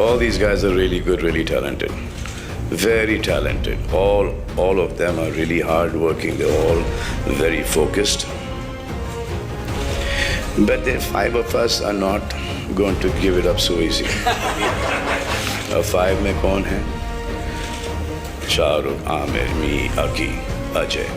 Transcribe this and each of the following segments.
All these guys are really good, really talented. Very talented. All of them are really hard working. They're all very focused. But the five of us are not going to give it up so easy. Five में कौन है? शाहरुख, आमिर, मी, अकी, अजय.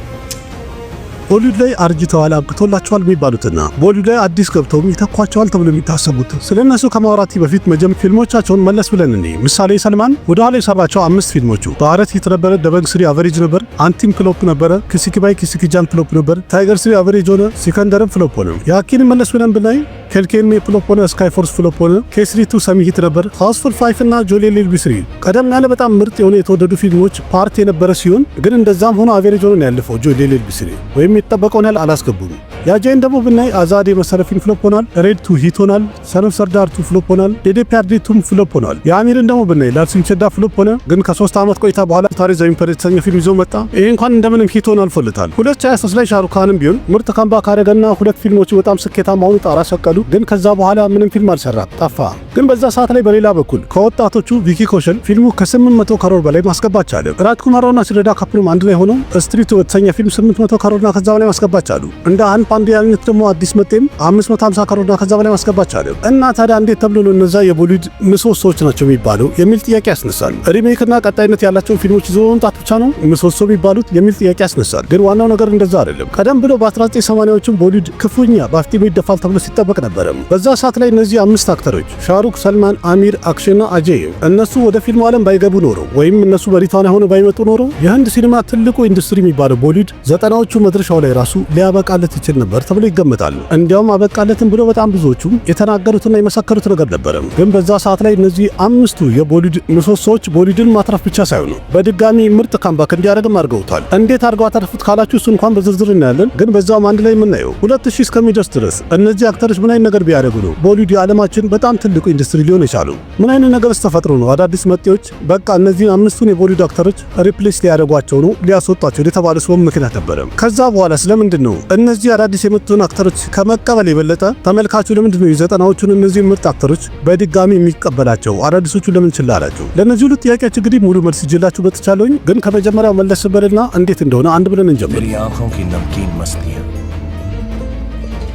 ቦሊውድ ላይ አርጅተዋል አብቅቶላቸዋል የሚባሉትና ቦሊውድ ላይ አዲስ ገብተው የሚተኳቸዋል ተብሎ የሚታሰቡት ስለነሱ ከማውራቴ በፊት መጀመሪያ ፊልሞቻቸውን መለስ ብለን ምሳሌ ሰልማን ወደ ኋላ የሰራቸው 5 ፊልሞቹ ባህረት የተነበረ ደበንግ ስሪ አቨሬጅ ነበር፣ አንቲም ፍሎፕ ነበረ፣ ኪሲኪባይ ኪሲኪጃን ፍሎፕ ነበር፣ ታይገር ስሪ አቨሬጅ ሆነ፣ ሲከንደርም ፍሎፕ ሆነ። ያኪን መለስ ብለን ብናይ ኬልኬን ፍሎፕ ሆነ፣ ስካይ ፎርስ ፍሎፕ ሆነ፣ ኬስሪ 2 ሰሚሂት ነበር፣ ሃውስፉል 5 እና ጆሊ ሊልቢ 3 ቀደም ያለ በጣም ምርጥ የሆነ የተወደዱ ፊልሞች ፓርት የነበረ ሲሆን ግን እንደዛም ሆኖ አቨሬጅ ሆነ ያለፈው ጆሊ ሊልቢ 3 ወይም የተጠበቀውን ያህል አላስገቡም። ያጃይን ደግሞ ብናይ አዛዴ መሰረፊን ፍሎፕ ሆናል፣ ሬድ 2 ሂት ሆናል፣ ሰን ኦፍ ሰርዳር 2 ፍሎፕ ሆናል፣ ዴዴፒአርዲ 2 ፍሎፕ ሆናል። የአሚርን ደግሞ ብናይ ላርሲን ቸዳ ፍሎፕ ሆነ፣ ግን ከ3 ዓመት ቆይታ በኋላ ታሪክ ዘኢምፐር የተሰኘ ፊልም ይዞ መጣ። ይሄ እንኳን እንደምንም ሂት ሆኖ አልፎለታል። 2023 ላይ ሻሩክ ካንም ቢሆን ምርጥ ካምባክ አደረገና 2 ፊልሞች በጣም ስኬታማ ሆኑ፣ ጣራ ሰቀሉ። ግን ከዛ በኋላ ምንም ፊልም አልሰራም፣ ጠፋ። ግን በዛ ሰዓት ላይ በሌላ በኩል ከወጣቶቹ ቪኪ ኮሸል ፊልሙ ከ800 ከሮር በላይ ማስገባት ቻለ። ራጅኩማርና ሲረዳ ካፕልም አንድ ላይ ሆነው ስትሪት የተሰኘ ፊልም 800 ከሮርና ከዛ በላይ ማስገባት ቻሉ። እንደ አን ፓንዲያኒት ደግሞ አዲስ መጤም 550 ከሮርና ከዛ በላይ ማስገባት ቻለ። እና ታዲያ እንዴት ተብሎ ነው እነዛ የቦሊውድ ምሰሶዎች ናቸው የሚባለው የሚል ጥያቄ ያስነሳል። ሪሜክና ቀጣይነት ያላቸው ፊልሞች ይዘው መምጣት ብቻ ነው ምሰሶ የሚባሉት የሚል ጥያቄ ያስነሳል። ግን ዋናው ነገር እንደዛ አይደለም። ቀደም ብሎ በ1980ዎቹ ቦሊውድ ክፉኛ በአፍጢሙ ይደፋል ተብሎ ሲጠበቅ ነበር። በዛ ሰዓት ላይ እነዚህ 5 አክተሮች ሻሩክ፣ ሰልማን፣ አሚር፣ አክሽና አጀይ እነሱ ወደ ፊልሙ ዓለም ባይገቡ ኖሮ ወይም እነሱ በሪታና ሆነ ባይመጡ ኖሮ የህንድ ሲኒማ ትልቁ ኢንዱስትሪ የሚባለው ቦሊውድ 90ዎቹ መድረሻው ላይ ራሱ ሊያበቃለት ይችል ነበር ተብሎ ይገመታል። እንዲያውም አበቃለትን ብሎ በጣም ብዙዎቹ የተናገሩትና የመሰከሩት ነገር ነበር። ግን በዛ ሰዓት ላይ እነዚህ 5ቱ የቦሊውድ ምሰሶዎች ቦሊውድን ማትረፍ ብቻ ሳይሆኑ በድጋሚ ምርጥ ካምባክ እንዲያደርግም አድርገውታል። እንዴት አድርገው አተረፉት ካላችሁ እሱ እንኳን በዝርዝር እናያለን። ግን በዛውም አንድ ላይ የምናየው 2000 እስከሚደርስ ድረስ እነዚህ አክተሮች ምን አይነት ነገር ቢያደርጉ ነው ቦሊውድ የዓለማችን በጣም ትልቁ ኢንዱስትሪ ሊሆን የቻሉ? ምን አይነት ነገር ተፈጥሮ ነው አዳዲስ መጤዎች በቃ እነዚህ 5ቱን የቦሊውድ አክተሮች ሪፕሌስ ሊያደርጓቸው ነው ሊያስወጣቸው የተባለ ሰው ምክንያት ነበር። ከዛ በኋላ ስለምንድን ነው እነዚህ አዳዲስ የመጡትን አክተሮች ከመቀበል የበለጠ ተመልካቹ ለምንድን ነው የ90ዎቹን እነዚህ ምርጥ አክተሮች በድጋሚ የሚቀበላቸው? አዳዲሶቹ ለምን ችላ አላቸው? ለነዚህ ሁሉ ጥያቄዎች እንግዲህ ሙሉ መልስ ይዤላችሁ መጥቻለሁኝ። ግን ከመጀመሪያው መለስ በልና እንዴት እንደሆነ አንድ ብለን እንጀምር። तेरी आंखों की नमकीन मस्तियां,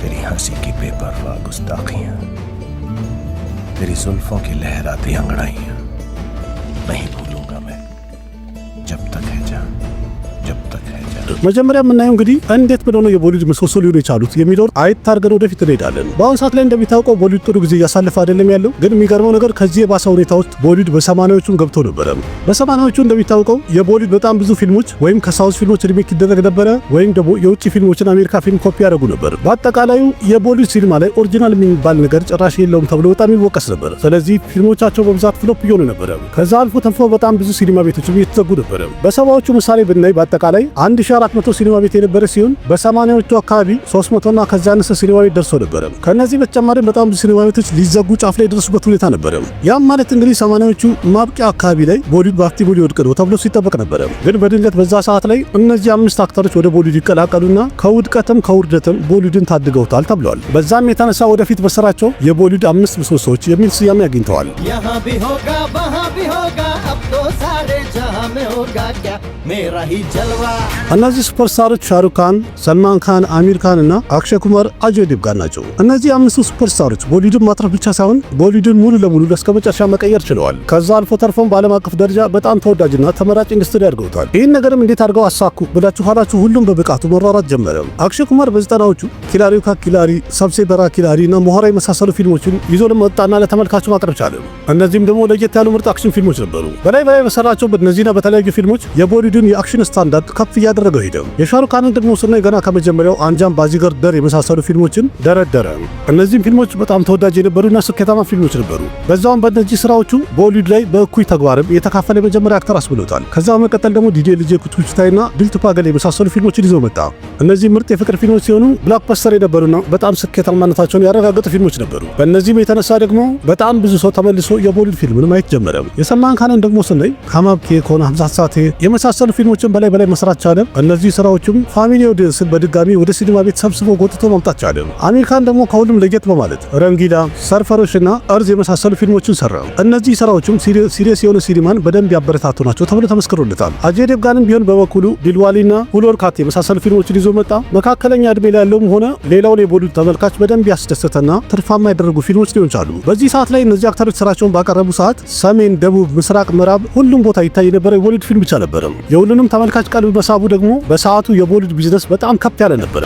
तेरी हंसी की बेपरवाह गुस्ताखियां, तेरी जुल्फों की लहराती अंगड़ाइयां नहीं भूलूंगा मैं, जब तक है जान, जब तक है जान। መጀመሪያ የምናየው እንግዲህ እንዴት ብለው ነው የቦሊውድ ምሰሶ ሊሆኑ የቻሉት የሚለውን አይታርገን ወደፊት እንሄዳለን። በአሁኑ ሰዓት ላይ እንደሚታወቀው ቦሊውድ ጥሩ ጊዜ እያሳለፈ አይደለም ያለው። ግን የሚገርመው ነገር ከዚህ የባሰ ሁኔታ ውስጥ ቦሊውድ በ80ዎቹ ገብቶ ነበረ። በ80ዎቹ እንደሚታወቀው የቦሊውድ በጣም ብዙ ፊልሞች ወይም ከሳውዝ ፊልሞች ሪሜክ ይደረግ ነበረ፣ ወይም ደግሞ የውጭ ፊልሞችን አሜሪካ ፊልም ኮፒ ያደርጉ ነበር። በአጠቃላዩ የቦሊውድ ሲኒማ ላይ ኦሪጂናል የሚባል ነገር ጭራሽ የለውም ተብሎ በጣም ይወቀስ ነበር። ስለዚህ ፊልሞቻቸው በብዛት ፍሎፕ እየሆኑ ነበረ። ከዛ አልፎ ተርፎ በጣም ብዙ ሲኒማ ቤቶችም እየተዘጉ ነበረ። በ70ዎቹ ምሳሌ ብናይ በአጠቃላይ 1400 ሲኒማ ቤት የነበረ ሲሆን በ80ዎቹ አካባቢ 300 እና ከዛ ያነሰ ሲኒማ ቤት ደርሶ ነበረ። ከነዚህ በተጨማሪ በጣም ብዙ ሲኒማ ቤቶች ሊዘጉ ጫፍ ላይ ደረሱበት ሁኔታ ነበረ። ያም ማለት እንግዲህ 80ዎቹ ማብቂያ አካባቢ ላይ ቦሊውድ በአፍጢሙ ሊወድቅ ነው ተብሎ ሲጠበቅ ነበረ። ግን በድንገት በዛ ሰዓት ላይ እነዚህ 5 አክተሮች ወደ ቦሊውድ ይቀላቀሉና ከውድቀትም ከውርደትም ቦሊውድን ታድገውታል ተብሏል። በዛም የተነሳ ወደፊት በስራቸው የቦሊውድ 5 ምሰሶዎች የሚል ስያሜ አግኝተዋል። यहाँ भी होगा वहाँ भी होगा अब तो सारे जहाँ में होगा क्या मेरा ही जलवा। እነዚህ ሱፐርስታሮች ሻሩክ ካን፣ ሰልማን ካን፣ አሚር ካን እና አክሸይ ኩማር፣ አጀይ ዴቭጋን ናቸው። እነዚህ 5 ሱፐርስታሮች ቦሊውድን ማትረፍ ብቻ ሳይሆን ቦሊውድን ሙሉ ለሙሉ እስከመጨረሻ መቀየር ችለዋል። ከዛ አልፎ ተርፎም በዓለም አቀፍ ደረጃ በጣም ተወዳጅና ተመራጭ ኢንዱስትሪ አድርገውታል። ይህን ነገርም እንዴት አድርገው አሳኩ ብላችሁ ኋላችሁ ሁሉም በብቃቱ መሯራት ጀመረ። አክሸይ ኩማር በ90ዎቹ ኪላሪው ካ ኪላሪ፣ ሰብሴ በራ ኪላሪ እና ሞሃራ የመሳሰሉ ፊልሞችን ይዞ ለመጣና ለተመልካቹ ማቅረብ ቻለ። እነዚህም ደግሞ ለየት ያሉ ምርጥ አክሽን ፊልሞች ነበሩ። በላይ በሰራቸው በእነዚህና በተለያዩ ፊልሞች የቦሊውድን የአክሽን ስታንዳርድ ከፍ እያደረገው ሄደ። የሻሩክ ካንን ደግሞ ስናይ ገና ከመጀመሪያው አንጃም፣ ባዚገር፣ ደር የመሳሰሉ ፊልሞችን ደረደረ። እነዚህም ፊልሞች በጣም ተወዳጅ የነበሩና ስኬታማ ፊልሞች ነበሩ። በዛውም በእነዚህ ስራዎቹ ቦሊውድ ላይ በእኩይ ተግባርም የተካፈለ የመጀመሪያ አክተር አስብሎታል። ከዛ በመቀጠል ደግሞ ዲጄ ልጄ ኩትኩችታይና ቢልቱ ፓገል የመሳሰሉ ፊልሞችን ይዞ መጣ። እነዚህ ምርጥ የፍቅር ፊልሞች ሲሆኑ ብላክበስተር የነበሩና በጣም ስኬታማነታቸውን ያረጋገጡ ፊልሞች ነበሩ። በእነዚህም የተነሳ ደግሞ በጣም ብዙ ሰው ተመልሶ የቦሊውድ ፊልምን ማየት ጀመረ። የሰልማን ካንን ደግሞ ስናይ ካማብኬ ኮና 50 ሳቴ የመሳሰሉ ፊልሞችን በላይ መስራት ቻለ። እነዚህ ስራዎችም ፋሚሊ ኦዲየንስን በድጋሚ ወደ ሲኒማ ቤት ሰብስቦ ጎትቶ ማምጣት ቻለ። አሚር ካን ደግሞ ከሁሉም ለየት በማለት ረንጊላ፣ ሰርፈሮችና እርዝ የመሳሰሉ ፊልሞችን ሰራ። እነዚህ ስራዎችም ሲሪየስ የሆነ ሲኒማን በደንብ ያበረታቱ ናቸው ተብሎ ተመስክሮለታል። አጀይ ዴቭጋንም ቢሆን በበኩሉ ዲልዋሊና ሁሎር ካት የመሳሰሉ ፊልሞችን ይዞ መጣ። መካከለኛ እድሜ ላይ ያለውም ሆነ ሌላውን የቦሊውድ ተመልካች በደንብ ያስደሰተና ትርፋማ ያደረጉ ፊልሞች ሊሆን ቻሉ። በዚህ ሰዓት ላይ እነዚህ አክተሮች ስራቸውን ባቀረቡ ሰዓት ሰሜን፣ ደቡብ፣ ምስራቅ፣ ምዕራብ ሁሉም ቦታ ይታይ የነበረ የቦሊውድ ፊልም ብቻ ነበር። የሁሉንም ተመልካች ቀልብ መሳቡ ደግሞ በሰዓቱ የቦሊውድ ቢዝነስ በጣም ከፍ ያለ ነበር።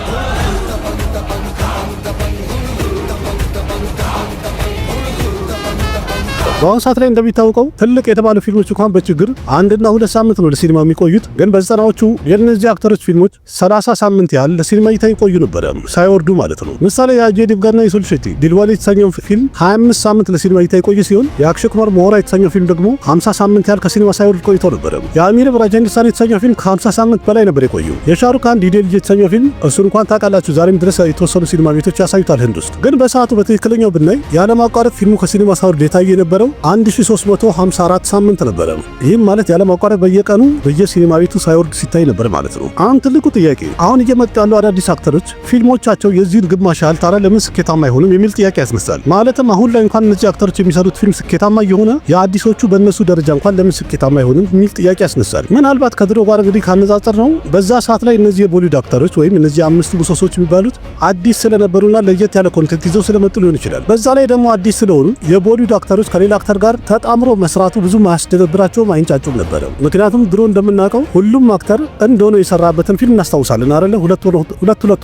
በአሁኑ ሰዓት ላይ እንደሚታወቀው ትልቅ የተባሉ ፊልሞች እንኳን በችግር 1 እና 2 ሳምንት ነው ለሲኒማ የሚቆዩት። ግን በዘጠናዎቹ የእነዚህ አክተሮች ፊልሞች 30 ሳምንት ያህል ለሲኒማ እይታ ይቆዩ ነበር፣ ሳይወርዱ ማለት ነው። ምሳሌ የአጀይ ዴቭጋንና የሶል ሼቲ ዲልዋሊ የተሰኘው ፊልም 25 ሳምንት ለሲኒማ እይታ ይቆይ ሲሆን የአክሽይ ኩማር ሞራ የተሰኘው ፊልም ደግሞ 50 ሳምንት ያህል ከሲኒማ ሳይወርድ ቆይቶ ነበር። የአሚር ራጀንድሳኒ የተሰኘው ፊልም ከ50 ሳምንት በላይ ነበር የቆየው። የሻሩክ ካን ዲዴ ልጅ የተሰኘው ፊልም እሱን እንኳን ታውቃላችሁ ዛሬም ድረስ የተወሰኑ ሲኒማ ቤቶች ያሳዩታል ህንድ ውስጥ። ግን በሰዓቱ በትክክለኛው ብናይ ያለማቋረጥ ፊልሙ ከሲኒማ ሳይወርድ የታየ የነበረው 1354 ሳምንት ነበረ። ይህም ማለት ያለማቋረጥ በየቀኑ በየሲኒማ ቤቱ ሳይወርድ ሲታይ ነበር ማለት ነው። አሁን ትልቁ ጥያቄ አሁን እየመጡ ያሉ አዳዲስ አክተሮች ፊልሞቻቸው የዚህን ግማሽ ያህል ታዲያ ለምን ስኬታማ አይሆኑም የሚል ጥያቄ ያስነሳል። ማለትም አሁን ላይ እንኳን እነዚህ አክተሮች የሚሰሩት ፊልም ስኬታማ የሆነ የአዲሶቹ በእነሱ ደረጃ እንኳን ለምን ስኬታማ አይሆኑም የሚል ጥያቄ ያስነሳል። ምናልባት ከድሮ ጋር እንግዲህ ካነጻጸር ነው በዛ ሰዓት ላይ እነዚህ የቦሊውድ አክተሮች ወይም እነዚህ 5 ምሰሶች የሚባሉት አዲስ ስለነበሩና ለየት ያለ ኮንቴንት ይዘው ስለመጡ ሊሆን ይችላል። በዛ ላይ ደግሞ አዲስ ስለሆኑ የቦሊውድ አክተሮች ከሌላ አክተር ጋር ተጣምሮ መስራቱ ብዙ ማያስደነብራቸውም አይንጫጩም ነበር። ምክንያቱም ድሮ እንደምናውቀው ሁሉም አክተር እንደሆነ የሰራበትን ፊልም እናስታውሳለን አይደለ? ሁለት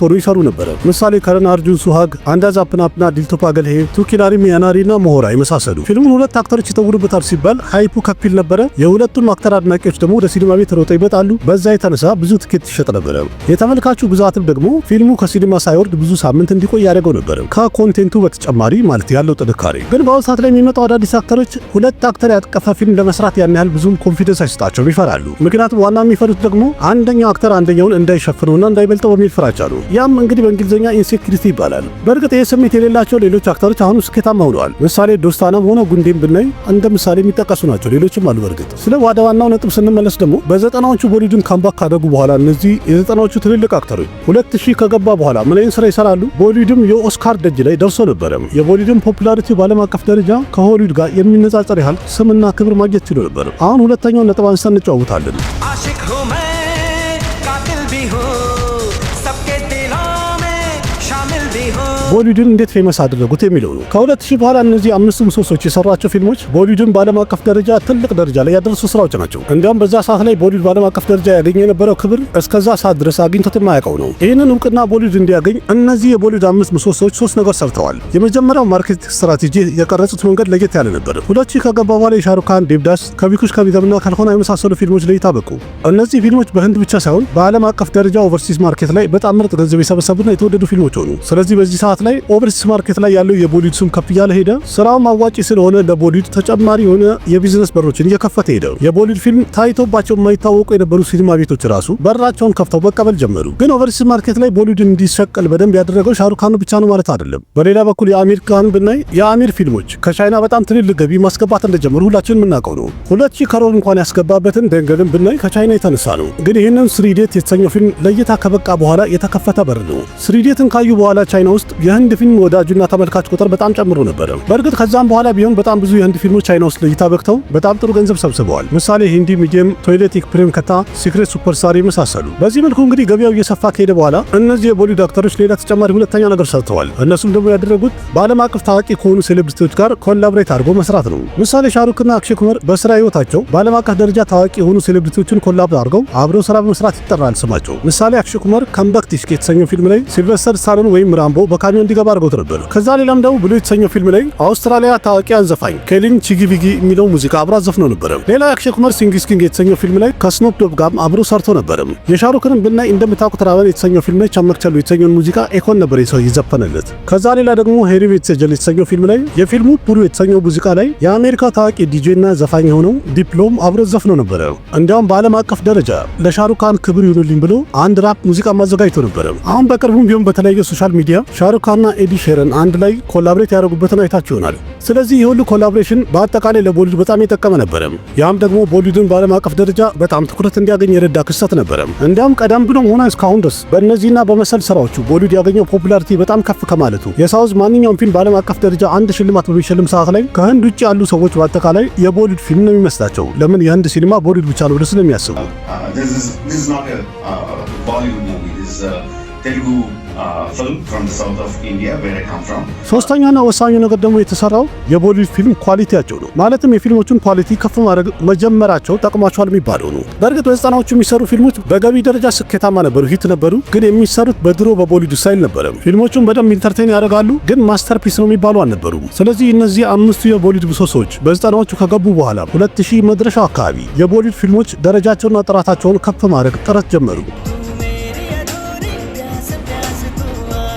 ሆኖ ይሰሩ ነበር። ምሳሌ ከረን አርጁን ሱሃግ፣ አንዳዝ አፕናፕና ዲልቶፓ ገልሄ፣ ቱኪናሪ ሚያናሪና ሞሆራ የመሳሰሉ ፊልሙን 2 አክተሮች ይተውሩበታል ሲባል ሃይፑ ከፊል ነበረ። የሁለቱም አክተር አድናቂዎች ደግሞ ወደ ሲኒማ ቤት ሮጠው ይመጣሉ። በዛ የተነሳ ብዙ ትኬት ይሸጥ ነበር። የተመልካቹ ብዛትም ደግሞ ፊልሙ ከሲኒማ ሳይወርድ ብዙ ሳምንት እንዲቆይ ያደርገው ነበር፣ ከኮንቴንቱ በተጨማሪ ማለት ያለው ጥንካሬ። ግን በአሁኑ ሰዓት ላይ የሚመጣው አዳዲስ አክተሮች 2 አክተር ያቀፈ ፊልም ለመስራት ያን ያህል ብዙም ኮንፊደንስ አይሰጣቸውም፣ ይፈራሉ። ምክንያቱም ዋና የሚፈሩት ደግሞ አንደኛው አክተር አንደኛውን እንዳይሸፍነውና እንዳይበልጠው በሚል ፍራቻ ነው። ያም እንግዲህ በእንግሊዝኛ ኢንሴኪሪቲ ይባላል። በእርግጥ ይህ ስሜት የሌላቸው ሌሎች አክተሮች አሁን ስኬታማ ሆነዋል። ምሳሌ ዶስታናም ሆነ ጉንዴም ብናይ እንደ ምሳሌ የሚጠቀሱ ናቸው። ሌሎችም አሉ። በእርግጥ ስለ ወደ ዋናው ነጥብ ስንመለስ ደግሞ በዘጠናዎቹ ቦሊውድን ካምባክ ካደረጉ በኋላ እነዚህ የዘጠናዎቹ ትልልቅ አክተሮች 2000 ከገባ በኋላ ምን አይነት ስራ ይሰራሉ? ቦሊውድም የኦስካር ደጅ ላይ ደርሶ ነበረ። የቦሊውድን ፖፑላሪቲ በዓለም አቀፍ ደረጃ ከሆሊውድ ጋር የሚነጻጸር ያህል ስምና ክብር ማግኘት ችሎ ነበር። አሁን ሁለተኛውን ነጥብ አንስተን እንጫወታለን። आशिक हूं मैं, कातिल भी हूं, सबके दिलों में शामिल भी हूं। ቦሊውድን እንዴት ፌመስ አደረጉት የሚለው ነው። ከ2000 በኋላ እነዚህ 5 ምሰሶች የሰሯቸው ፊልሞች ቦሊውድን በዓለም አቀፍ ደረጃ ትልቅ ደረጃ ላይ ያደረሱ ስራዎች ናቸው። እንዲያውም በዛ ሰዓት ላይ ቦሊውድ በዓለም አቀፍ ደረጃ ያገኘ የነበረው ክብር እስከዛ ሰዓት ድረስ አግኝቶት የማያውቀው ነው። ይህንን እውቅና ቦሊውድ እንዲያገኝ እነዚህ የቦሊውድ 5 ምሰሶች 3 ነገር ሰርተዋል። የመጀመሪያው ማርኬቲንግ ስትራቴጂ የቀረጹት መንገድ ለየት ያለ ነበር። 2000 ከገባ በኋላ የሻሩክ ካን፣ ዴቭዳስ፣ ከቢኩሽ ከቢደምና ካልሆነ የመሳሰሉ ፊልሞች ላይ ታበቁ። እነዚህ ፊልሞች በህንድ ብቻ ሳይሆን በዓለም አቀፍ ደረጃ ኦቨርሲስ ማርኬት ላይ በጣም ምርጥ ገንዘብ የሰበሰቡና የተወደዱ ፊልሞች ሆኑ። ስለዚህ በዚህ ሰዓት ላይ ኦቨርሲስ ማርኬት ላይ ያለው የቦሊውድ ስም ከፍ እያለ ሄደ። ስራውም አዋጪ ስለሆነ ለቦሊውድ ተጨማሪ የሆነ የቢዝነስ በሮችን እየከፈተ ሄደ። የቦሊውድ ፊልም ታይቶባቸው የማይታወቁ የነበሩ ሲኒማ ቤቶች ራሱ በራቸውን ከፍተው መቀበል ጀመሩ። ግን ኦቨርሲስ ማርኬት ላይ ቦሊውድ እንዲሸቀል በደንብ ያደረገው ሻሩክ ካን ብቻ ነው ማለት አይደለም። በሌላ በኩል የአሚር ካን ብናይ የአሚር ፊልሞች ከቻይና በጣም ትልልቅ ገቢ ማስገባት እንደጀመሩ ሁላችንም የምናውቀው ነው። 2000 ከሮር እንኳን ያስገባበትን ደንገልን ብናይ ከቻይና የተነሳ ነው። ግን ይህንን ስሪዴት የተሰኘው ፊልም ለእይታ ከበቃ በኋላ የተከፈተ በር ነው። ስሪዴትን ካዩ በኋላ ቻይና ውስጥ የህንድ ፊልም ወዳጁና ተመልካች ቁጥር በጣም ጨምሮ ነበር። በእርግጥ ከዛም በኋላ ቢሆን በጣም ብዙ የህንድ ፊልሞች ቻይና ውስጥ ለእይታ በቅተው በጣም ጥሩ ገንዘብ ሰብስበዋል። ምሳሌ ሂንዲ ሚዲየም፣ ቶይሌቲክ ፕሬም ከታ፣ ሲክሬት ሱፐርስታር የመሳሰሉ። በዚህ መልኩ እንግዲህ ገበያው እየሰፋ ከሄደ በኋላ እነዚህ የቦሊውድ አክተሮች ሌላ ተጨማሪ ሁለተኛ ነገር ሰርተዋል። እነሱም ደግሞ ያደረጉት በዓለም አቀፍ ታዋቂ ከሆኑ ሴሌብሪቲዎች ጋር ኮላብሬት አድርጎ መስራት ነው። ምሳሌ ሻሩክና አክሽይ ኩማር በስራ ህይወታቸው በዓለም አቀፍ ደረጃ ታዋቂ የሆኑ ሴሌብሪቲዎችን ኮላብ አድርገው አብረው ስራ በመስራት ይጠራል ስማቸው። ምሳሌ አክሽይ ኩማር ከምበክቲሽ የተሰኘው ፊልም ላይ ሲልቨስተር ስታሎን ወይም ራምቦ በካሚዮን እንዲገባ አድርገውት ነበር። ከዛ ሌላም ደግሞ ብሉ የተሰኘው ፊልም ላይ አውስትራሊያ ታዋቂያን ዘፋኝ ኬሊን ቺጊቪጊ የሚለው ሙዚቃ አብሮ ዘፍኖ ነበር። ሌላ አክሽይ ኩማር ሲንግስኪንግ የተሰኘው ፊልም ላይ ከስኖፕ ዶግ ጋር አብሮ ሰርቶ ነበር። የሻሩክን ብናይ እንደምታውቁት ራቨን የተሰኘው ፊልም ላይ ቻመክቸሉ የተሰኘውን ሙዚቃ ኤኮን ነበር የዘፈነለት። ከዛ ሌላ ደግሞ ሄሪ ቬትሴጀል የተሰኘው ፊልም ላይ የፊልሙ ፑሩ የተሰኘው ሙዚቃ ላይ የአሜሪካ ታዋቂ ዲጄና ዘፋኝ የሆነው ዲፕሎም አብሮ ዘፍኖ ነበር። እንዲያውም በዓለም አቀፍ ደረጃ ለሻሩክ ካን ክብር ይሁንልኝ ብሎ አንድ ራፕ ሙዚቃ ማዘጋጅቶ ነበር። አሁን በቅርቡም ቢሆን በተለያየ ሶሻል ሚዲያ ሻሩክ ካርና ኤዲ ሼረን አንድ ላይ ኮላብሬት ያደረጉበትን አይታችሁ ይሆናል። ስለዚህ የሁሉ ኮላቦሬሽን በአጠቃላይ ለቦሊውድ በጣም የጠቀመ ነበረ። ያም ደግሞ ቦሊውድን በዓለም አቀፍ ደረጃ በጣም ትኩረት እንዲያገኝ የረዳ ክስተት ነበረ። እንዲያም ቀደም ብሎም ሆነ እስካሁን ድረስ በእነዚህና በመሰል ስራዎቹ ቦሊውድ ያገኘው ፖፑላሪቲ በጣም ከፍ ከማለቱ የሳውዝ ማንኛውም ፊልም በዓለም አቀፍ ደረጃ አንድ ሽልማት በሚሸልም ሰዓት ላይ ከህንድ ውጭ ያሉ ሰዎች በአጠቃላይ የቦሊውድ ፊልም ነው የሚመስላቸው። ለምን የህንድ ሲኒማ ቦሊውድ ብቻ ነው ብለው ስለሚያስቡ። film from the south of India where I come from. ሶስተኛና ወሳኙ ነገር ደግሞ የተሰራው የቦሊውድ ፊልም ኳሊቲያቸው ነው። ማለትም የፊልሞቹን ኳሊቲ ከፍ ማድረግ መጀመራቸው ጠቅሟቸዋል የሚባለው ነው። በእርግጥ በዘጠናዎቹ የሚሰሩ ፊልሞች በገቢ ደረጃ ስኬታማ ነበሩ፣ ሂት ነበሩ። ግን የሚሰሩት በድሮ በቦሊውድ ስታይል ነበረ። ፊልሞቹን በደንብ ኢንተርቴን ያደርጋሉ፣ ግን ማስተርፒስ ነው የሚባሉ አልነበሩም። ስለዚህ እነዚህ አምስቱ የቦሊውድ ምሰሶዎች በዘጠናዎቹ ከገቡ በኋላ 2000 መድረሻው አካባቢ የቦሊውድ ፊልሞች ደረጃቸውና ጥራታቸውን ከፍ ማድረግ ጥረት ጀመሩ።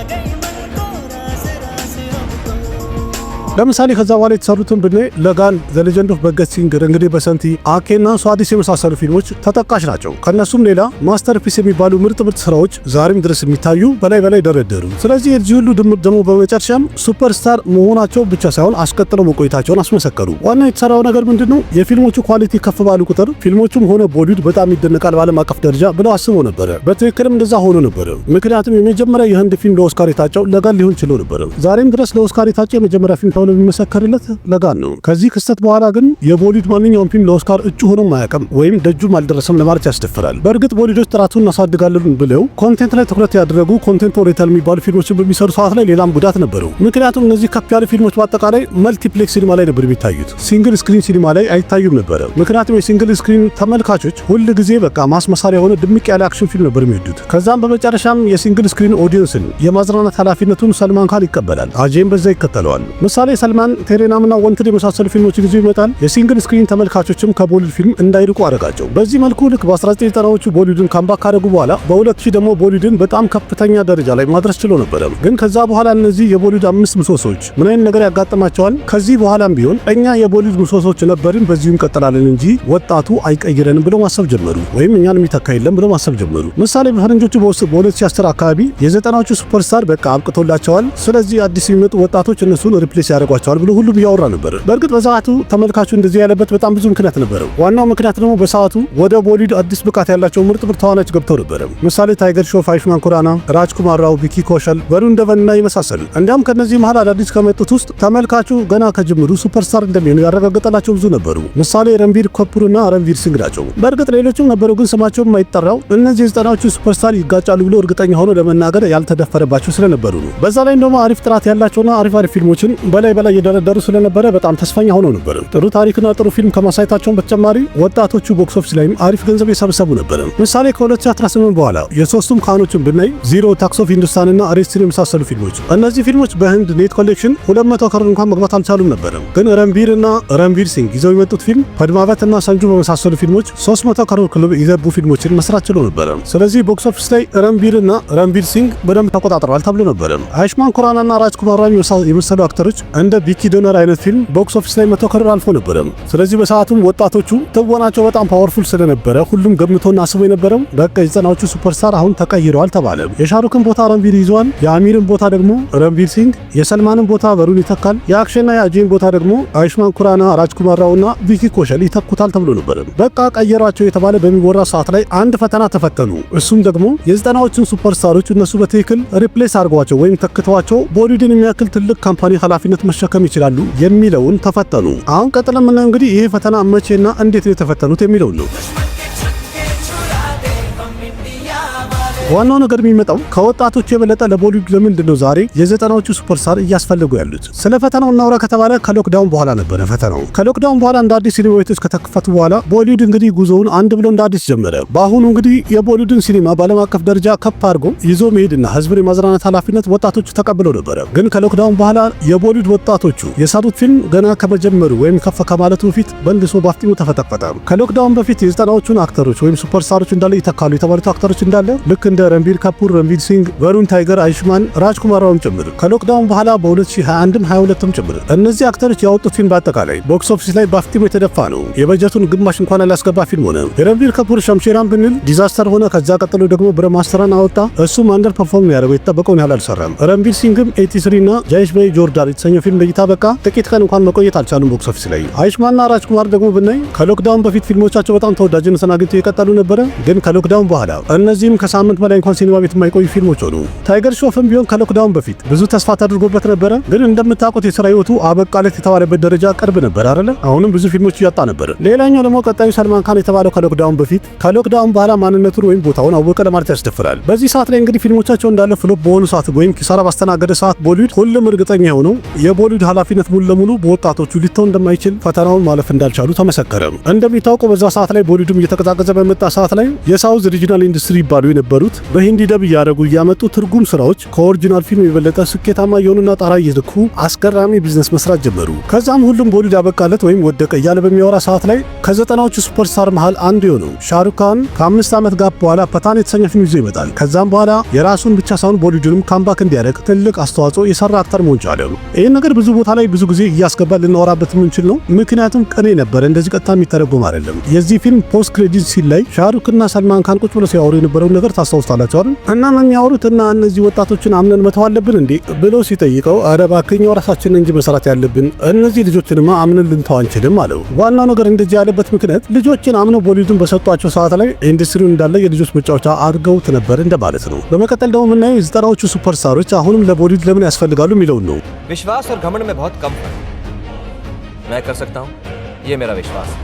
ለምሳሌ ከዛ በኋላ የተሰሩትን ብናይ ለጋን፣ ዘ ሌጀንድ ኦፍ በገት ሲንግ፣ እንግዲህ በሰንቲ፣ አኬና ሷዲስ የመሳሰሉ ፊልሞች ተጠቃሽ ናቸው። ከነሱም ሌላ ማስተርፒስ የሚባሉ ምርጥ ስራዎች ዛሬም ድረስ የሚታዩ በላይ ደረደሩ። ስለዚህ የዚህ ሁሉ ድምር ደግሞ በመጨረሻም ሱፐርስታር መሆናቸው ብቻ ሳይሆን አስቀጥለው መቆየታቸውን አስመሰከሩ። ዋና የተሰራው ነገር ምንድነው? የፊልሞቹ ኳሊቲ ከፍ ባሉ ቁጥር ፊልሞቹም ሆነ ቦሊውድ በጣም ይደነቃል በዓለም አቀፍ ደረጃ ብለው አስበው ነበረ። በትክክልም እንደዛ ሆኖ ነበረ። ምክንያቱም የመጀመሪያ የህንድ ፊልም ለኦስካር የታጨው ለጋን ሊሆን ችሎ ነበረ። ዛሬም ድረስ ለኦስካር የታጨው የመጀመሪያ ፊልም የሚመሰከርለት ለጋን ነው። ከዚህ ክስተት በኋላ ግን የቦሊውድ ማንኛውም ፊልም ለኦስካር እጩ ሆኖ ማያውቅም ወይም ደጁም አልደረሰም ለማለት ያስደፍራል። በእርግጥ ቦሊውዶች ጥራቱን እናሳድጋለን ብለው ኮንቴንት ላይ ትኩረት ያደረጉ ኮንቴንት ኦሪየንታል የሚባሉ ፊልሞችን በሚሰሩ ሰዓት ላይ ሌላም ጉዳት ነበረው። ምክንያቱም እነዚህ ከፍ ያሉ ፊልሞች በአጠቃላይ መልቲፕሌክስ ሲኒማ ላይ ነበር የሚታዩት፣ ሲንግል ስክሪን ሲኒማ ላይ አይታዩም ነበረ። ምክንያቱም የሲንግል ስክሪን ተመልካቾች ሁል ጊዜ በቃ ማስመሳሪያ የሆነ ድምቅ ያለ አክሽን ፊልም ነበር የሚወዱት። ከዛም በመጨረሻም የሲንግል ስክሪን ኦዲየንስን የማዝናናት ኃላፊነቱን ሰልማን ካን ይቀበላል። አጄም በዛ ይከተለዋል። ምሳሌ ሰልማን ቴሌናምና ወንትድ የመሳሰሉ ፊልሞች ጊዜ ይመጣል። የሲንግል ስክሪን ተመልካቾችም ከቦሊውድ ፊልም እንዳይርቁ አደረጋቸው። በዚህ መልኩ ልክ በ1990ዎቹ ቦሊውድን ካምባክ ካደረጉ በኋላ በ2000 ደግሞ ቦሊውድን በጣም ከፍተኛ ደረጃ ላይ ማድረስ ችሎ ነበር። ግን ከዛ በኋላ እነዚህ የቦሊውድ አምስት ምሰሶች ምን አይነት ነገር ያጋጥማቸዋል? ከዚህ በኋላም ቢሆን እኛ የቦሊውድ ምሰሶች ነበርን፣ በዚሁ እንቀጥላለን እንጂ ወጣቱ አይቀይረንም ብለው ማሰብ ጀመሩ። ወይም እኛን የሚተካ የለም ብለው ማሰብ ጀመሩ። ምሳሌ በፈረንጆቹ በ2010 አካባቢ የ90ዎቹ ሱፐርስታር በቃ አብቅቶላቸዋል፣ ስለዚህ አዲስ የሚመጡ ወጣቶች እነሱን ሪፕሌስ ያደርጓቸዋል ብሎ ሁሉም ያወራ ነበር። በእርግጥ በሰዓቱ ተመልካቹ እንደዚህ ያለበት በጣም ብዙ ምክንያት ነበረው። ዋናው ምክንያት ደግሞ በሰዓቱ ወደ ቦሊውድ አዲስ ብቃት ያላቸው ምርጥ ተዋናዮች ገብተው ነበር። ምሳሌ ታይገር ሾፍ፣ አዩሽማን ኩራና፣ ራጅ ኩማር ራው፣ ቪኪ ኮሸል፣ ወሩን ደቨንና የመሳሰሉ። እንዲያም ከነዚህ መሃል አዳዲስ ከመጡት ውስጥ ተመልካቹ ገና ከጅምሩ ሱፐርስታር እንደሚሆኑ ያረጋገጠላቸው ብዙ ነበሩ። ምሳሌ ረንቪር ከፑርና ረንቪር ሲንግ ናቸው። በእርግጥ ሌሎችም ነበሩ፣ ግን ስማቸው የማይጠራው እነዚህ የዘጠናዎቹ ሱፐርስታር ይጋጫሉ ብሎ እርግጠኛ ሆኖ ለመናገር ያልተደፈረባቸው ስለነበሩ ነው። በዛ ላይ ደግሞ አሪፍ ጥራት ያላቸውና አሪፍ ፊልሞችን በላይ እየደረደሩ ስለነበረ በጣም ተስፋኛ ሆኖ ነበር። ጥሩ ታሪክና ጥሩ ፊልም ከማሳየታቸውን በተጨማሪ ወጣቶቹ ቦክስ ኦፊስ ላይም አሪፍ ገንዘብ የሰበሰቡ ነበር። ምሳሌ ከ2018 በኋላ የሶስቱም ካኖችን ብናይ ዚሮ፣ ታክስ ኦፍ ሂንዱስታንና አሬስትን የመሳሰሉ ፊልሞች። እነዚህ ፊልሞች በህንድ ኔት ኮሌክሽን 200 ከሮር እንኳን መግባት አልቻሉም ነበር። ግን ረንቪርና ረንቪር ሲንግ ይዘው የመጡት ፊልም ፐድማቨትና ሰንጁ በመሳሰሉ ፊልሞች 300 ከሮር ክለብ የገቡ ፊልሞችን መስራት ችሎ ነበር። ስለዚህ ቦክስ ኦፊስ ላይ ረንቪርና ረንቪር ሲንግ በደንብ ተቆጣጥረዋል ተብሎ ነበር። አዩሽማን ኩራናና ራጅ ኩማር ራው የመሰሉ አክተሮች እንደ ቪኪ ዶነር አይነት ፊልም ቦክስ ኦፊስ ላይ 100 ከሮር አልፎ ነበር። ስለዚህ በሰዓቱም ወጣቶቹ ትወናቸው በጣም ፓወርፉል ስለነበረ ሁሉም ገምቶና አስቦ የነበረው በቃ የዘጠናዎቹ ሱፐርስታር አሁን ተቀይረዋል ተባለ። የሻሩክን ቦታ ረንቪር ይዟል፣ የአሚርን ቦታ ደግሞ ረንቪር ሲንግ፣ የሰልማንን ቦታ ወሩን ይተካል፣ የአክሽንና የአጄን ቦታ ደግሞ አዩሽማን ኩራና፣ ራጅ ኩማር ራውና ቪኪ ኮሸል ይተኩታል ተብሎ ነበር። በቃ ቀየሯቸው የተባለ በሚወራ ሰዓት ላይ አንድ ፈተና ተፈተኑ። እሱም ደግሞ የዘጠናዎቹን ሱፐርስታሮች እነሱ በትክክል ሪፕሌስ አድርጓቸው ወይም ተክተዋቸው ቦሊውድን የሚያክል ትልቅ ካምፓኒ ኃላፊነት መሸከም ይችላሉ የሚለውን ተፈተኑ። አሁን ቀጥለን ምን እንግዲህ ይሄ ፈተና መቼና እንዴት ነው የተፈተኑት የሚለው ነው። ዋናው ነገር የሚመጣው ከወጣቶች የበለጠ ለቦሊውድ ለምንድን ነው ዛሬ የዘጠናዎቹ ሱፐርስታር እያስፈልጉ ያሉት? ስለ ፈተናው እናውራ ከተባለ ከሎክዳውን በኋላ ነበረ ፈተናው። ከሎክዳውን በኋላ እንደ አዲስ ሲኒማ ቤቶች ከተከፈቱ በኋላ ቦሊውድ እንግዲህ ጉዞውን አንድ ብሎ እንደ አዲስ ጀመረ። በአሁኑ እንግዲህ የቦሊውድን ሲኒማ በዓለም አቀፍ ደረጃ ከፍ አድርጎ ይዞ መሄድና ህዝብን የማዝናናት ኃላፊነት ወጣቶቹ ተቀብለው ነበረ። ግን ከሎክዳውን በኋላ የቦሊውድ ወጣቶቹ የሰሩት ፊልም ገና ከመጀመሩ ወይም ከፍ ከማለቱ በፊት በእንድሶ ባፍጢሙ ተፈጠፈጠ። ከሎክዳውን በፊት የዘጠናዎቹን አክተሮች ወይም ሱፐርስታሮች እንዳለ ይተካሉ የተባሉት አክተሮች እንዳለ ልክ እንደ ረንቢር ካፑር፣ ረንቢር ሲንግ፣ ቨሩን ታይገር፣ አይሽማን፣ ራጅ ኩማራውም ጭምር ከሎክዳውን በኋላ በ2021ም 22ም ጭምር እነዚህ አክተሮች ያወጡት ፊልም በአጠቃላይ ቦክስ ኦፊስ ላይ በአፍጢሙ የተደፋ ነው። የበጀቱን ግማሽ እንኳን ያላስገባ ፊልም ሆነ። የረንቢር ካፑር ሸምሼራን ብንል ዲዛስተር ሆነ። ከዛ ቀጥሎ ደግሞ ብረማስተራን አወጣ። እሱም አንደር ፐርፎርም ያደረገው የተጠበቀውን ያህል አልሰራም። ረንቢር ሲንግም 83 እና ጃይሽ በይ ጆርዳን የተሰኘው ፊልም ለእይታ በቃ ጥቂት ቀን እንኳን መቆየት አልቻሉም ቦክስ ኦፊስ ላይ። አይሽማንና ራጅ ኩማር ደግሞ ብናይ ከሎክዳውን በፊት ፊልሞቻቸው በጣም ተወዳጅነትን አግኝተው የቀጠሉ ነበረ። ግን ከሎክዳውን በኋላ እነዚህም ከሳምንት በላይ እንኳን ሲኒማ ቤት የማይቆዩ ፊልሞች ሆኑ። ታይገር ሾፍም ቢሆን ከሎክዳውን በፊት ብዙ ተስፋ ተደርጎበት ነበረ። ግን እንደምታውቁት የሥራ ህይወቱ አበቃለት የተባለበት ደረጃ ቅርብ ነበር አይደለ? አሁንም ብዙ ፊልሞች እያጣ ነበር። ሌላኛው ደግሞ ቀጣዩ ሰልማን ካን የተባለው ከሎክዳውን በፊት ከሎክዳውን በኋላ ማንነቱን ወይም ቦታውን አወቀ ለማለት ያስደፍራል። በዚህ ሰዓት ላይ እንግዲህ ፊልሞቻቸው እንዳለ ፍሎፕ በሆኑ ሰዓት ወይም ኪሳራ ባስተናገደ ሰዓት ቦሊውድ ሁሉም እርግጠኛ የሆነው የቦሊውድ ኃላፊነት ሙሉ ለሙሉ በወጣቶቹ ሊተው እንደማይችል ፈተናውን ማለፍ እንዳልቻሉ ተመሰከረ። እንደሚታወቀው በዛ ሰዓት ላይ ቦሊውድም እየተቀዛቀዘ በመጣ ሰዓት ላይ የሳውዝ ሪጂናል ኢንዱስትሪ ይባሉ የነበሩት በሂንዲ ደብ እያደረጉ እያመጡ ትርጉም ስራዎች ከኦሪጂናል ፊልም የበለጠ ስኬታማ የሆኑና ጣራ እየዘኩ አስገራሚ ቢዝነስ መስራት ጀመሩ። ከዛም ሁሉም ቦሊውድ አበቃለት ወይም ወደቀ እያለ በሚያወራ ሰዓት ላይ ከዘጠናዎቹ ሱፐርስታር መሃል አንዱ የሆነው ሻሩክ ካን ከ5 ዓመት ጋር በኋላ ፐታን የተሰኘ ፊልም ይዞ ይመጣል። ከዛም በኋላ የራሱን ብቻ ሳይሆን ቦሊውድንም ካምባክ እንዲያደርግ ትልቅ አስተዋጽኦ የሰራ አክተር መሆን ቻለ። ይህን ነገር ብዙ ቦታ ላይ ብዙ ጊዜ እያስገባ ልናወራበት የምንችል ነው። ምክንያቱም ቅኔ ነበረ፣ እንደዚህ ቀጥታ የሚተረጎም አይደለም። የዚህ ፊልም ፖስት ክሬዲት ሲል ላይ ሻሩክና ሰልማን ካን ቁጭ ብለው ሲያወሩ የነበረውን ነገር ታስታውሳላችሁ አይደል? እና ምን ያወሩት እና እነዚህ ወጣቶችን አምነን መተው አለብን እንዴ ብሎ ሲጠይቀው አረ እባክህ እኛው ራሳችንን እንጂ መስራት ያለብን እነዚህ ልጆችንማ አምነን ልንተው አንችልም አለው። ዋናው ነገር እንደዚህ ያለበት ምክንያት ልጆችን አምነው ቦሊውድን በሰጧቸው ሰዓት ላይ ኢንዱስትሪውን እንዳለ የልጆች መጫወቻ አድርገውት ነበር እንደማለት ነው። በመቀጠል ደግሞ የምናየው የዘጠናዎቹ ሱፐርስታሮች አሁንም ለቦሊውድ ለምን ያስፈልጋሉ የሚለውን ነው። विश्वास और घमंड में बहुत कम फर्क मैं कर सकता हूं, ये मेरा विश्वास है।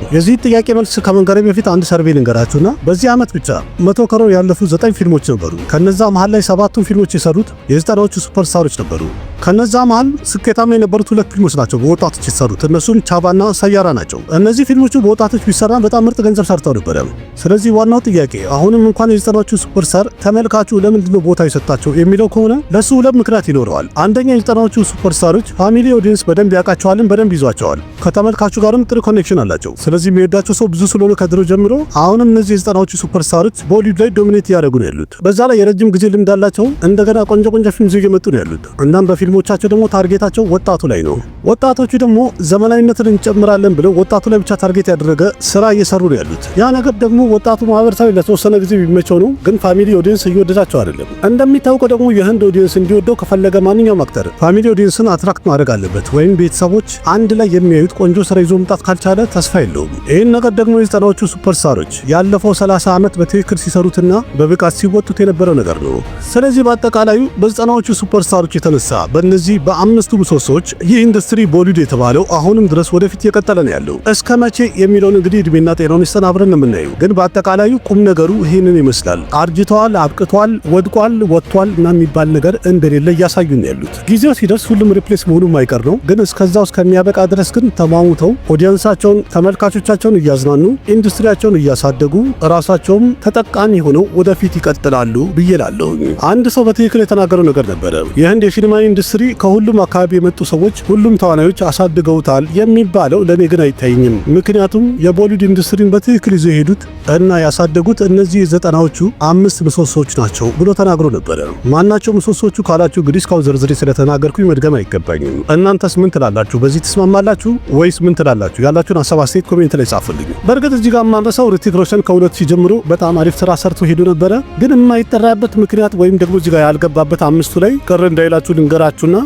የዚህ ጥያቄ መልስ ከመንገሬ በፊት አንድ ሰርቬይ ልንገራችሁና በዚህ ዓመት ብቻ 100 ከሮር ያለፉ 9 ፊልሞች ነበሩ። ከነዛ መሃል ላይ 7ቱን ፊልሞች የሰሩት የዘጠናዎቹ ሱፐርስታሮች ነበሩ። ከነዛ መሃል ስኬታማ የነበሩት 2 ፊልሞች ናቸው በወጣቶች የተሰሩት። እነሱም ቻባና ሰያራ ናቸው። እነዚህ ፊልሞቹ በወጣቶች ቢሰራ በጣም ምርጥ ገንዘብ ሰርተው ነበር። ስለዚህ ዋናው ጥያቄ አሁንም እንኳን የዘጠናዎቹ ሱፐርስታር ተመልካቹ ለምንድን ነው ቦታ የሰጣቸው የሚለው ከሆነ ለሱ ሁለት ምክንያት ይኖረዋል። አንደኛ የዘጠናዎቹ ሱፐርስታሮች ፋሚሊ ኦዲየንስ በደንብ ያውቃቸዋልን፣ በደንብ ይዟቸዋል። ከተመልካቹ ጋርም ጥሩ ኮኔክሽን አላቸው። ስለዚህ የሚወዳቸው ሰው ብዙ ስለሆነ ከድሮ ጀምሮ አሁንም እነዚህ የዘጠናዎቹ ሱፐርስታሮች ቦሊውድ ላይ ዶሚኔት ያደረጉ ነው ያሉት። በዛ ላይ የረጅም ጊዜ ልምድ አላቸው። እንደገና ቆንጆ ፊልም ይዘው እየመጡ ነው ያሉት። እናም በፊልሞቻቸው ደግሞ ታርጌታቸው ወጣቱ ላይ ነው። ወጣቶቹ ደግሞ ዘመናዊነትን እንጨምራለን ብለው ወጣቱ ላይ ብቻ ታርጌት ያደረገ ስራ እየሰሩ ነው ያሉት። ያ ነገር ደግሞ ወጣቱ ማህበረሰብ ለተወሰነ ጊዜ ቢመቸው ነው፣ ግን ፋሚሊ ኦዲየንስ እየወደዳቸው አይደለም። እንደሚታወቀው ደግሞ የህንድ ኦዲየንስ እንዲወደው ከፈለገ ማንኛውም አክተር ፋሚሊ ኦዲየንስን አትራክት ማድረግ አለበት፣ ወይም ቤተሰቦች አንድ ላይ የሚያዩት ቆንጆ ስራ ይዞ መምጣት ካልቻለ ተስፋ የለውም። ይህን ነገር ደግሞ የዘጠናዎቹ ሱፐርስታሮች ያለፈው 30 ዓመት በትክክል ሲሰሩትና በብቃት ሲወጡት የነበረው ነገር ነው። ስለዚህ በአጠቃላዩ በዘጠናዎቹ ሱፐርስታሮች የተነሳ በእነዚህ በአምስቱ ምሰሶች ይህ ኢንዱስትሪ ቦሊውድ የተባለው አሁንም ድረስ ወደፊት የቀጠለ ነው ያለው። እስከ መቼ የሚለውን እንግዲህ እድሜና ጤናውን ይስጠን አብረን የምናየው። ግን በአጠቃላዩ ቁም ነገሩ ይህንን ይመስላል። አርጅተዋል፣ አብቅቷል፣ ወድቋል፣ ወጥቷል እና የሚባል ነገር እንደሌለ እያሳዩን ያሉት። ጊዜው ሲደርስ ሁሉም ሪፕሌስ መሆኑ የማይቀር ነው። ግን እስከዛው እስከሚያበቃ ድረስ ግን ተሟሙተው ኦዲየንሳቸውን ተመልካቾቻቸውን እያዝናኑ ኢንዱስትሪያቸውን እያሳደጉ ራሳቸውም ተጠቃሚ ሆነው ወደፊት ይቀጥላሉ ብዬ እላለሁ። አንድ ሰው በትክክል የተናገረው ነገር ነበረ። የህንድ የሲኒማ ኢንዱስትሪ ከሁሉም አካባቢ የመጡ ሰዎች ሁሉም ተዋናዮች አሳድገውታል የሚባለው ለኔ ግን አይታየኝም። ምክንያቱም የቦሊውድ ኢንዱስትሪን በትክክል ይዘው የሄዱት እና ያሳደጉት እነዚህ የዘጠናዎቹ 5 ምሰሶዎች ናቸው ብሎ ተናግሮ ነበረ። ማናቸው ምሰሶቹ ካላችሁ እንግዲህ እስካሁን ዝርዝሬ ስለተናገርኩኝ መድገም አይገባኝም። እናንተስ ምን ትላላችሁ? በዚህ ተስማማላችሁ ወይስ ምን ትላላችሁ? ያላችሁን ሐሳብ አስተያየት ኮሜንት ላይ ጻፉልኝ። በእርግጥ እዚህ ጋር ማንረሳው ሪቲክ ሮሽን ከ2000 ጀምሮ በጣም አሪፍ ስራ ሰርቶ ሄዶ ነበረ። ግን የማይጠራበት ምክንያት ወይም ደግሞ እዚህ ጋር ያልገባበት አምስቱ ላይ ቅር እንዳይላችሁ ልንገራችሁና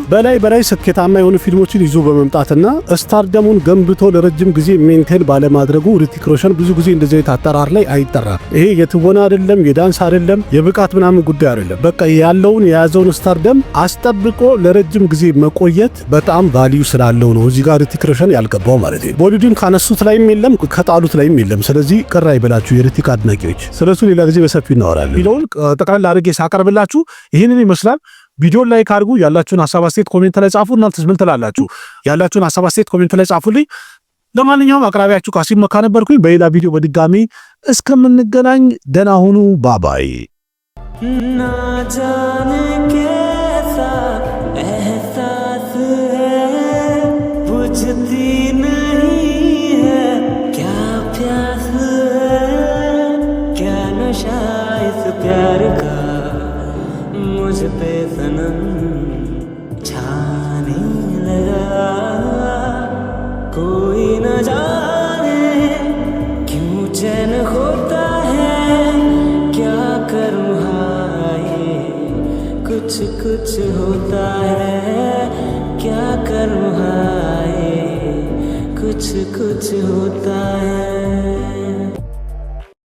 በላይ ስኬታማ የሆኑ ፊልሞችን ይዞ በመምጣትና ስታርደሙን ገንብቶ ለረጅም ጊዜ ሜንቴን ባለማድረጉ ሪቲክ ሮሽን ብዙ ጊዜ እንደዚህ አይነት አጠራር ላይ አይጠራም። ይሄ የትወና አይደለም፣ የዳንስ አይደለም፣ የብቃት ምናምን ጉዳይ አይደለም። በቃ ያለውን የያዘውን ስታርደም አስጠብቆ ለረጅም ጊዜ መቆየት በጣም ቫልዩ ስላለው ነው እዚህ ጋር ሪቲክ ሮሽን ያልገባው ማለት ነው። ቦሊውድን ካነሱት ላይም የለም ከጣሉት ላይም የለም። ስለዚህ ቅር አይበላችሁ የሪቲክ አድናቂዎች። ስለሱ ሌላ ጊዜ በሰፊው እናወራለን። ቪዲዮውን ጠቅላላ አድርጌ ሳቀርብላችሁ ይህንን ይመስላል። ቪዲዮን ላይክ አድርጉ። ያላችሁን ሐሳብ አስተያየት ኮሜንት ላይ ጻፉ። እናንተስ ምን ትላላችሁ? ያላችሁን ሐሳብ አስተያየት ኮሜንት ላይ ጻፉልኝ። ለማንኛውም አቅራቢያችሁ ካሲም መካ ነበርኩኝ። በሌላ ቪዲዮ በድጋሚ እስከምንገናኝ ደህና ሁኑ። ባባይ ना जाने कैसा एहसास है बुझती नहीं है क्या प्यास है क्या नशा इस प्यार का सनम छाने लगा, कोई न जाने क्यों चैन होता है, क्या करूँ हाय कुछ कुछ होता है, क्या करूँ हाय कुछ कुछ होता है।